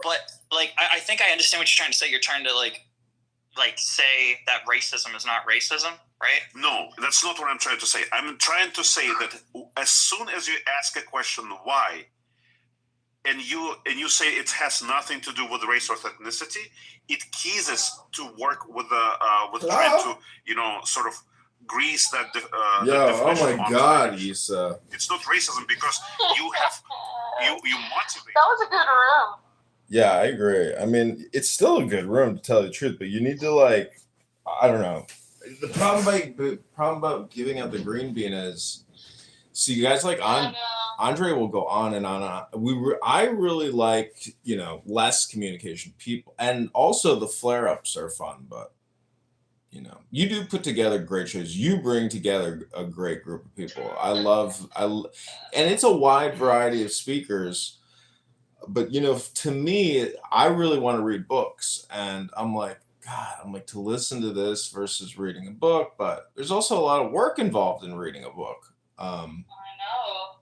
But like, I think I understand what you're trying to say. You're trying to like say that racism is not racism, right? No, that's not what I'm trying to say. I'm trying to say that as soon as you ask a question why, and you say it has nothing to do with race or ethnicity, it keys us to work with trying to sort of grease that. Oh my God, Issa. It's not racism because you motivate. That was a good room. Yeah, I agree. I mean, it's still a good room to tell you the truth, but you need to I don't know. The problem about giving out the green bean is, so you guys Andre will go on and on. I really like less communication people, and also the flare ups are fun, but you do put together great shows. You bring together a great group of people. And it's a wide variety of speakers. But to me, I really want to read books, and I'm like, to listen to this versus reading a book. But there's also a lot of work involved in reading a book. I know.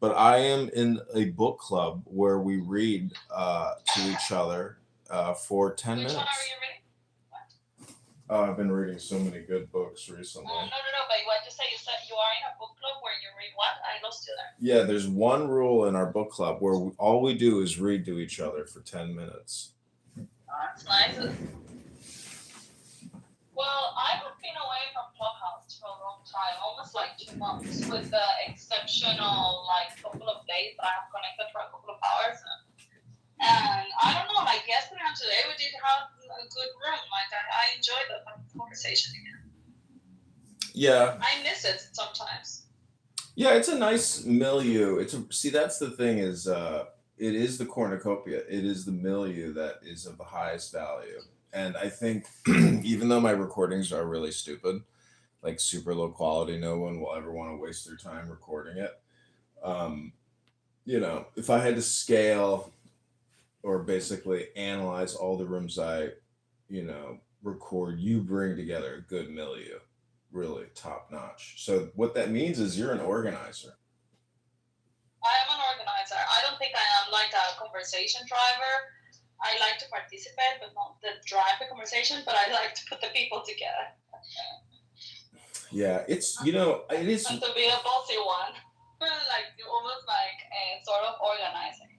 But I am in a book club where we read to each other for 10 minutes. Which one are you reading? I've been reading so many good books recently. No. But what you said you are in a book club where you read what? I lost you there. Yeah, there's one rule in our book club where all we do is read to each other for 10 minutes. That's nice. Well, I have been away from Clubhouse for a long time, almost like 2 months, with the exceptional couple of days that I have connected for a couple of hours. And I don't know, yesterday and today we did have a good room. I enjoyed the conversation again. Yeah. I miss it sometimes. Yeah, it's a nice milieu. See, that's the thing is, it is the cornucopia. It is the milieu that is of the highest value. And I think even though my recordings are really stupid, super low quality, no one will ever want to waste their time recording it. If I had to scale or basically analyze all the rooms I, record, you bring together a good milieu, really top notch. So what that means is you're an organizer. I am an organizer. I don't think I am a conversation driver. I like to participate, but not drive the conversation, but I like to put the people together. Yeah, it is. And to be a bossy one. Almost sort of organizing.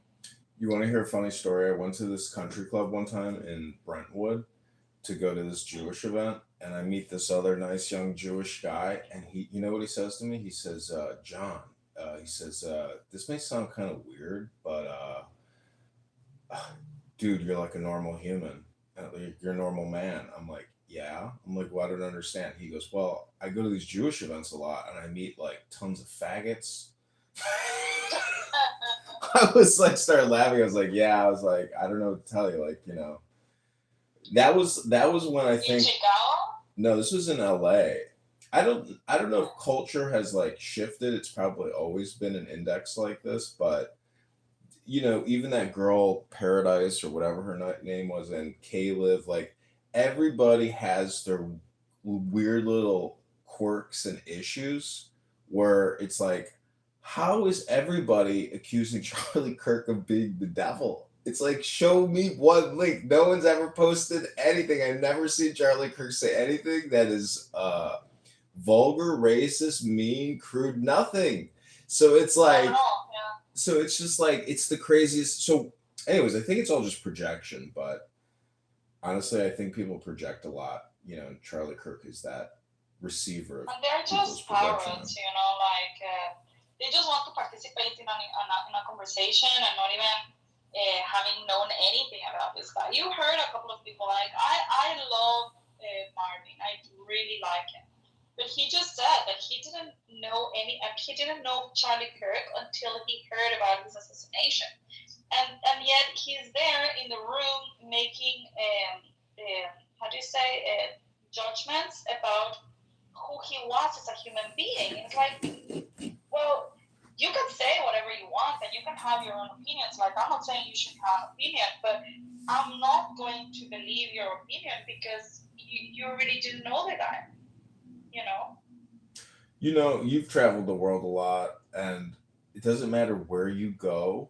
You want to hear a funny story? I went to this country club one time in Brentwood to go to this Jewish event, and I meet this other nice young Jewish guy, and he, what he says to me? He says, John, this may sound kind of weird, but dude, you're like a normal human. You're a normal man. I'm like, yeah. I'm like, well, I don't understand. He goes, well, I go to these Jewish events a lot, and I meet tons of faggots. I was started laughing. I was like, yeah. I was like, I don't know what to tell you. That was when I think. In Chicago? No, this was in LA. I don't know if culture has shifted. It's probably always been an index like this, but even that girl Paradise or whatever her name was and K-Live, everybody has their weird little quirks and issues where it's how is everybody accusing Charlie Kirk of being the devil? It's show me one link. No one's ever posted anything. I've never seen Charlie Kirk say anything that is vulgar, racist, mean, crude, nothing. So it's so it's just it's the craziest. So anyways, I think it's all just projection, but honestly, I think people project a lot. Charlie Kirk is that receiver. And they're just parrots, they just want to participate in a conversation and not even having known anything about this guy. You heard a couple of people like, I love Marvin. I really like him. But he just said that he didn't know Charlie Kirk until he heard about his assassination. And yet he's there in the room making, judgments about who he was as a human being. It's like, well, you can say whatever you want and you can have your own opinions. Like, I'm not saying you should have an opinion, but I'm not going to believe your opinion because you really didn't know the guy, You've traveled the world a lot, and it doesn't matter where you go,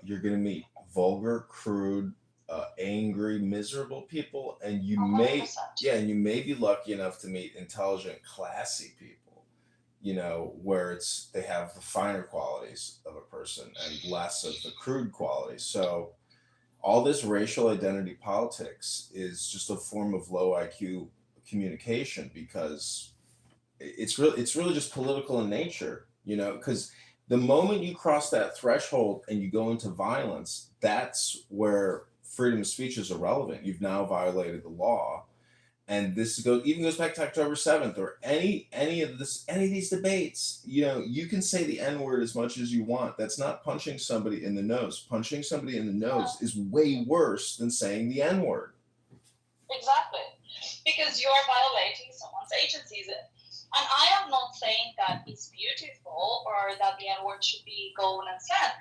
you're going to meet vulgar, crude, angry, miserable people, and you 100%. and you may be lucky enough to meet intelligent, classy people, where they have the finer qualities of a person and less of the crude qualities. So all this racial identity politics is just a form of low IQ communication, because it's really just political in nature, because the moment you cross that threshold and you go into violence, that's where freedom of speech is irrelevant. You've now violated the law. And this goes back to October 7th, or any of these debates. You can say the N-word as much as you want. That's not punching somebody in the nose. Punching somebody in the nose is way worse than saying the N-word. Exactly. Because you're violating someone's agencies. And I am not saying that it's beautiful or that the N-word should be gone and said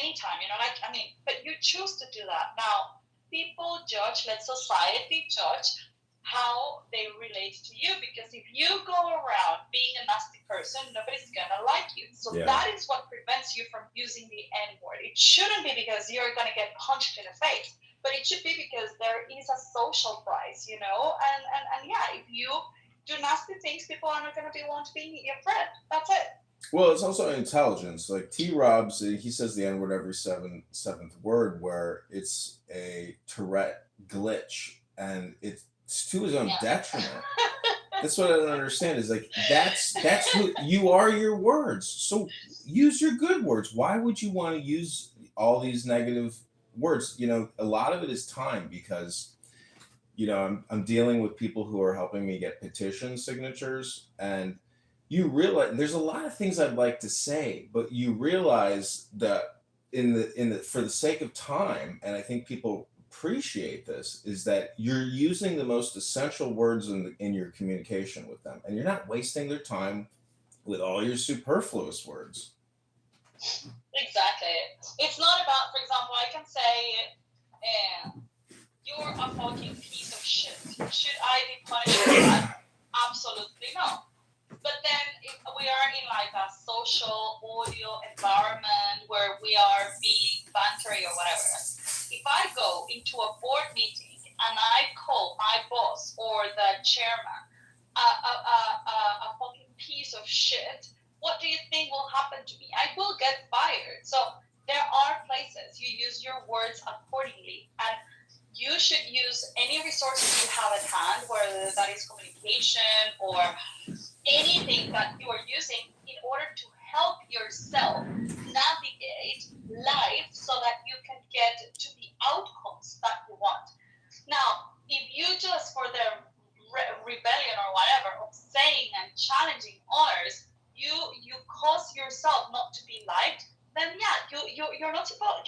anytime, but you choose to do that. Now, people judge, let society judge how they relate to you, because if you go around being a nasty person, nobody's gonna like you. So that is what prevents you from using the N-word. It shouldn't be because you're gonna get punched in the face, but it should be because there is a social price, and if you do nasty things, people are not gonna be want to be your friend. That's it. Well, it's also intelligence. Like T. Robs, he says the N-word every seventh word, where it's a Tourette glitch, and it's to his own detriment. That's what I don't understand. Is like that's who you are. Your words. So use your good words. Why would you want to use all these negative words? A lot of it is time, because I'm dealing with people who are helping me get petition signatures, and you realize there's a lot of things I'd like to say, but you realize that for the sake of time, and I think people appreciate this, is that you're using the most essential words in your communication with them, and you're not wasting their time with all your superfluous words. Exactly. It's not about, for example, I can say, you're a fucking piece of shit. Should I be punished for that? Absolutely no. But then if we are in like a social audio environment where we are being bantery or whatever, if I go into a board meeting and I call my boss or the chairman a fucking piece of shit, what do you think will happen to me? I will get fired. So there are places you use your words accordingly, and you should use any resources you have at hand, whether that is communication or anything that you are using in order to help yourself navigate life so that you can get to the outcomes that you want. Now, if you just for the rebellion or whatever of saying and challenging others, you cause yourself not to be liked, then you're not supposed,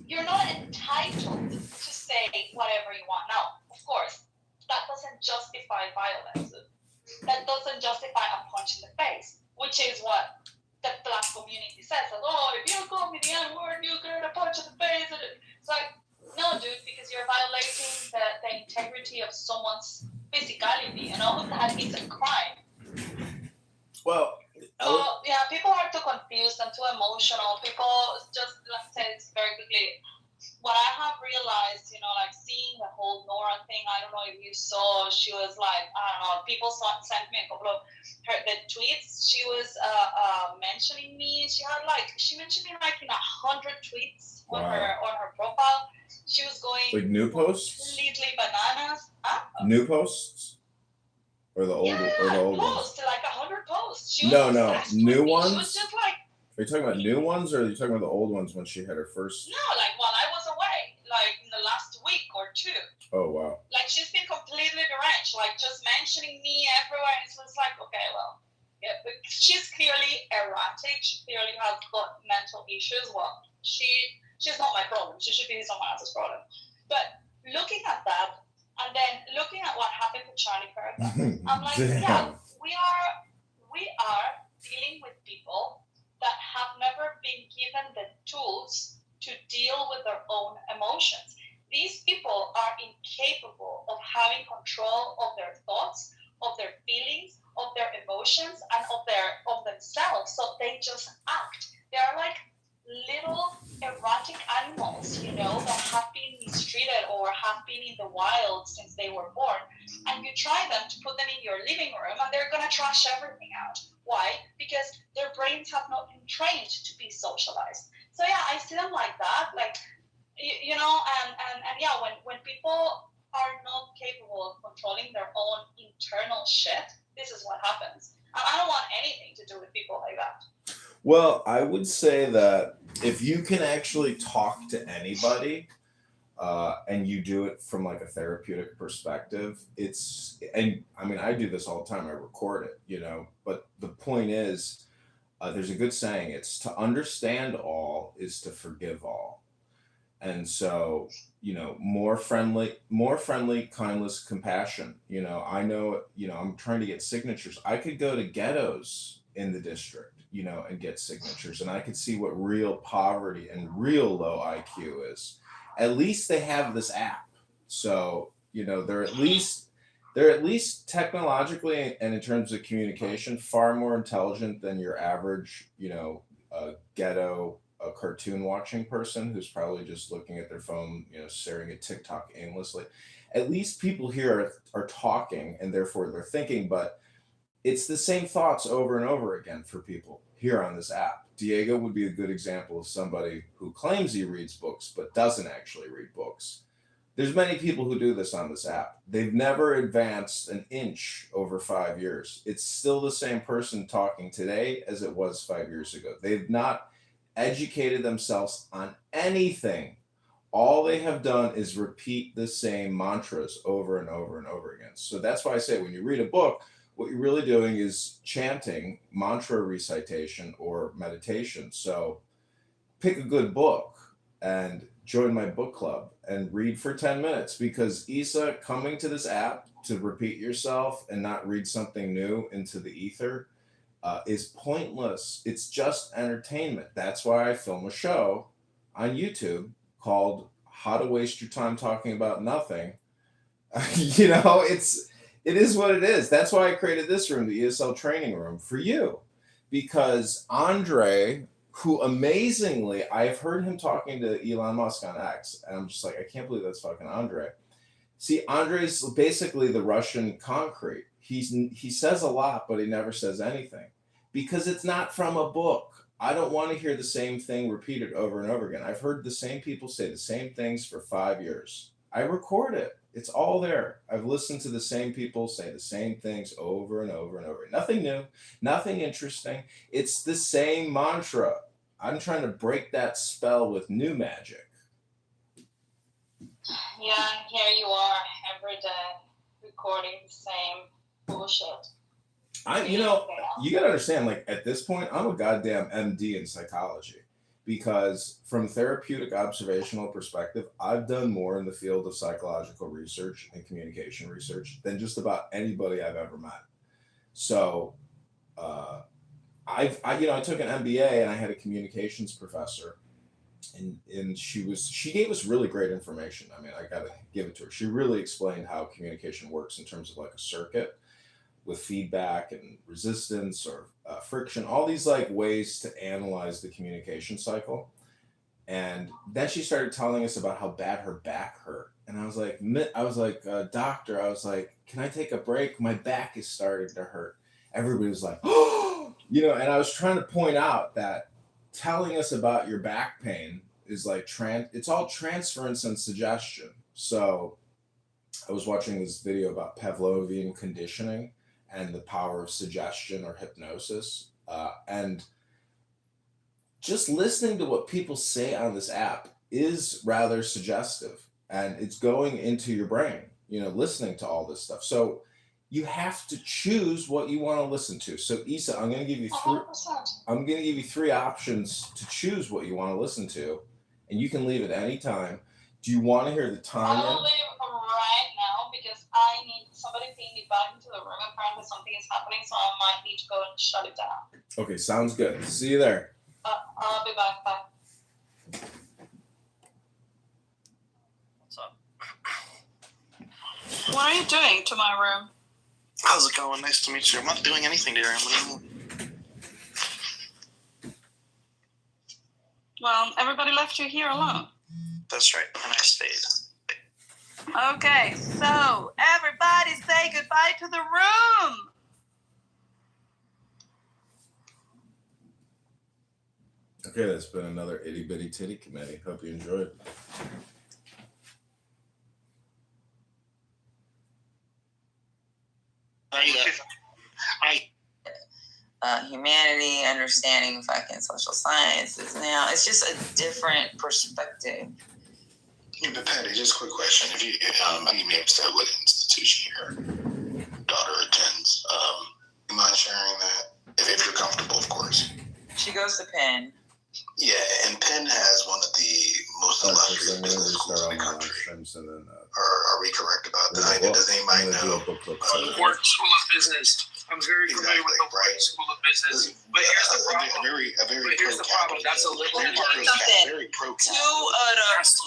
you're not entitled to say whatever you want. Now, of course, that doesn't justify violence. That doesn't justify a punch in the face, which is what the black community says. Like, if you call me the N-word, you get a punch in the face. It's like, no, dude, because you're violating the integrity of someone's physicality, and all of that is a crime. Well, people are too confused and too emotional. People just, let's say this very quickly. What I have realized, seeing the whole Nora thing, I don't know if you saw, she was like, I don't know, people sent me a couple of the tweets. She was mentioning me. She mentioned me like in 100 tweets on her profile. She was going like new posts, completely bananas. New posts, or the old, or the old posts, ones. like 100 posts. post. She was No, obsessed with new me. ones. She was just like, Are you talking about new ones, or are you talking about the old ones when she had her first? no, like while I was away, like in the last week or two. Oh wow. Like she's been completely deranged, like just mentioning me everywhere, and so it's like, okay, well, yeah, but she's clearly erratic. She clearly has got mental issues. Well, she's not my problem. She should be someone else's problem. But looking at that, and then looking at what happened to Charlie Kirk, I'm like, yeah, we are dealing with people that have never been given the tools to deal with their own emotions. These people are incapable of having control of their thoughts, of their feelings, of their emotions, and of themselves. So they just act. They are like little erotic animals, that have been mistreated or have been in the wild since they were born. And you try them to put them in your living room, and they're gonna trash everything out. Why? Because their brains have not been trained to be socialized. So yeah, I see them like that, like, and yeah, when people are not capable of controlling their own internal shit, this is what happens. And I don't want anything to do with people like that. Well, I would say that if you can actually talk to anybody, and you do it from like a therapeutic perspective, and I mean, I do this all the time. I record it, but the point is, there's a good saying, it's to understand all is to forgive all. And so, more friendly, kindness, compassion. I know, I'm trying to get signatures. I could go to ghettos in the district, and get signatures, and I could see what real poverty and real low IQ is. At least they have this app. So, they're at least technologically and in terms of communication far more intelligent than your average, ghetto cartoon watching person who's probably just looking at their phone, staring at TikTok aimlessly. At least people here are talking, and therefore they're thinking, but it's the same thoughts over and over again for people here on this app. Diego would be a good example of somebody who claims he reads books but doesn't actually read books. There's many people who do this on this app. They've never advanced an inch over 5 years. It's still the same person talking today as it was 5 years ago. They've not educated themselves on anything. All they have done is repeat the same mantras over and over and over again. So that's why I say when you read a book, what you're really doing is chanting, mantra recitation, or meditation. So pick a good book and join my book club and read for 10 minutes, because Isa, coming to this app to repeat yourself and not read something new into the ether is pointless. It's just entertainment. That's why I film a show on YouTube called How to Waste Your Time Talking About Nothing. It is what it is. That's why I created this room, the ESL training room, for you. Because Andre, who amazingly, I've heard him talking to Elon Musk on X, and I'm just like, I can't believe that's fucking Andre. See, Andre's basically the Russian concrete. He says a lot, but he never says anything. Because it's not from a book. I don't want to hear the same thing repeated over and over again. I've heard the same people say the same things for 5 years. I record it. It's all there. I've listened to the same people say the same things over and over and over. Nothing new, nothing interesting. It's the same mantra. I'm trying to break that spell with new magic. Yeah, here you are every day recording the same bullshit. You gotta understand, like at this point, I'm a goddamn MD in psychology. Because from a therapeutic observational perspective, I've done more in the field of psychological research and communication research than just about anybody I've ever met. So I took an MBA and I had a communications professor, and she gave us really great information. I mean, I gotta give it to her. She really explained how communication works in terms of like a circuit with feedback and resistance or friction, all these like ways to analyze the communication cycle. And then she started telling us about how bad her back hurt. And I was like, doctor, I was like, can I take a break? My back is starting to hurt. Everybody was like, oh, and I was trying to point out that telling us about your back pain is like, it's all transference and suggestion. So I was watching this video about Pavlovian conditioning. and the power of suggestion or hypnosis. And just listening to what people say on this app is rather suggestive, and it's going into your brain, listening to all this stuff. So you have to choose what you want to listen to. So Issa, I'm going to give you 3 options to choose what you want to listen to, and you can leave at any time. Do you want to hear the time? I'll leave right now because I need somebody to me back into the room. Apparently something is happening, so I might need to go and shut it down. Okay, sounds good. See you there. I'll be back. Bye. What's up? What are you doing to my room? How's it going? Nice to meet you. I'm not doing anything to your room. What do you mean? Well, everybody left you here alone. That's right, and I stayed. Okay, so everybody say goodbye to the room. Okay, that's been another Itty Bitty Titty Committee. Hope you enjoyed. Humanity, understanding fucking social sciences now. It's just a different perspective. But Patty, just a quick question. If you may have said what institution your daughter attends, you mind sharing that? If you're comfortable, of course. She goes to Penn. Yeah, and Penn has one of the most illustrious business schools in the country. Are we correct about that? Does anybody know? Wharton School of Business. I'm very familiar with the Wharton School of Business. But here's the problem. That's a liberal. Let me tell you something. Two of the loudest